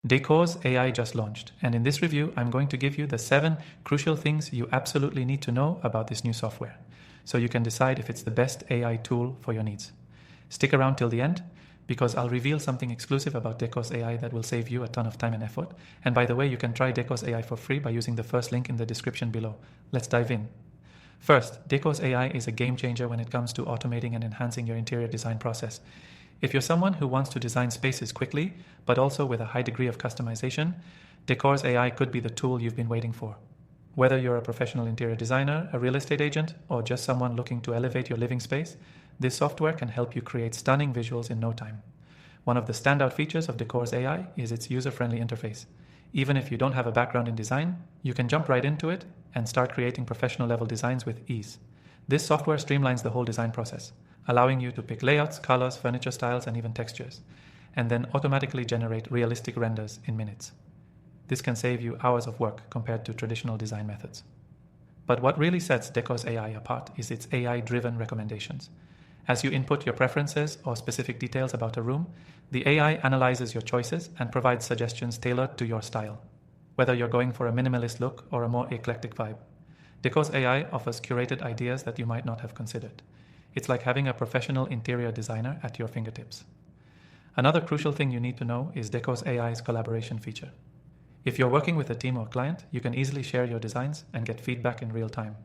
Decors AI just launched, and in this review, I'm going to give you the 7 crucial things you absolutely need to know about this new software, so you can decide if it's the best AI tool for your needs. Stick around till the end, because I'll reveal something exclusive about Decors AI that will save you a ton of time and effort. And by the way, you can try Decors AI for free by using the first link in the description below. Let's dive in. First, Decors AI is a game changer when it comes to automating and enhancing your interior design process. If you're someone who wants to design spaces quickly, but also with a high degree of customization, Decors AI could be the tool you've been waiting for. Whether you're a professional interior designer, a real estate agent, or just someone looking to elevate your living space, this software can help you create stunning visuals in no time. One of the standout features of Decors AI is its user-friendly interface. Even if you don't have a background in design, you can jump right into it and start creating professional-level designs with ease. This software streamlines the whole design process, allowing you to pick layouts, colors, furniture styles, and even textures, and then automatically generate realistic renders in minutes. This can save you hours of work compared to traditional design methods. But what really sets Decors AI apart is its AI-driven recommendations. As you input your preferences or specific details about a room, the AI analyzes your choices and provides suggestions tailored to your style, whether you're going for a minimalist look or a more eclectic vibe. Decors AI offers curated ideas that you might not have considered. It's like having a professional interior designer at your fingertips. Another crucial thing you need to know is Decors AI's collaboration feature. If you're working with a team or client, you can easily share your designs and get feedback in real time.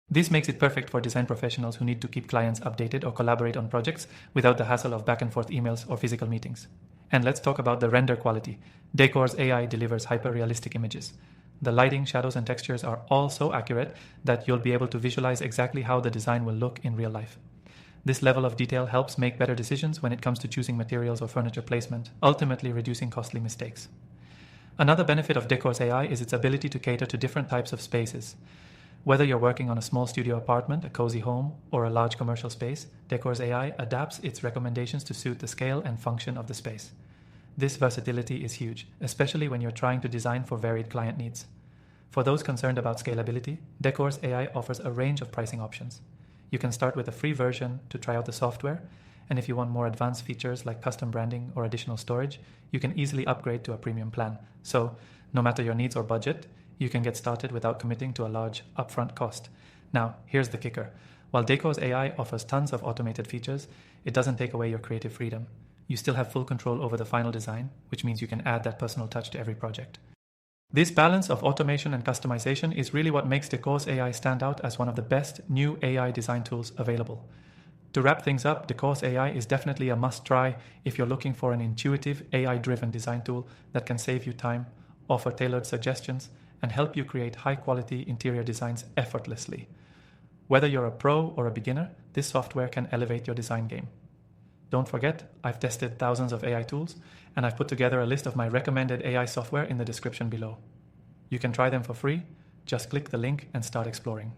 This makes it perfect for design professionals who need to keep clients updated or collaborate on projects without the hassle of back and forth emails or physical meetings. And let's talk about the render quality. Decors AI delivers hyper-realistic images. The lighting, shadows, and textures are all so accurate that you'll be able to visualize exactly how the design will look in real life. This level of detail helps make better decisions when it comes to choosing materials or furniture placement, ultimately reducing costly mistakes. Another benefit of Decors AI is its ability to cater to different types of spaces. Whether you're working on a small studio apartment, a cozy home, or a large commercial space, Decors AI adapts its recommendations to suit the scale and function of the space. This versatility is huge, especially when you're trying to design for varied client needs. For those concerned about scalability, Decors AI offers a range of pricing options. You can start with a free version to try out the software, and if you want more advanced features like custom branding or additional storage, you can easily upgrade to a premium plan. So, no matter your needs or budget, you can get started without committing to a large upfront cost. Now, here's the kicker. While Decors AI offers tons of automated features, it doesn't take away your creative freedom. You still have full control over the final design, which means you can add that personal touch to every project. This balance of automation and customization is really what makes Decors AI stand out as one of the best new AI design tools available. To wrap things up, Decors AI is definitely a must-try if you're looking for an intuitive, AI-driven design tool that can save you time, offer tailored suggestions, and help you create high-quality interior designs effortlessly. Whether you're a pro or a beginner, this software can elevate your design game. Don't forget, I've tested thousands of AI tools, and I've put together a list of my recommended AI software in the description below. You can try them for free. Just click the link and start exploring.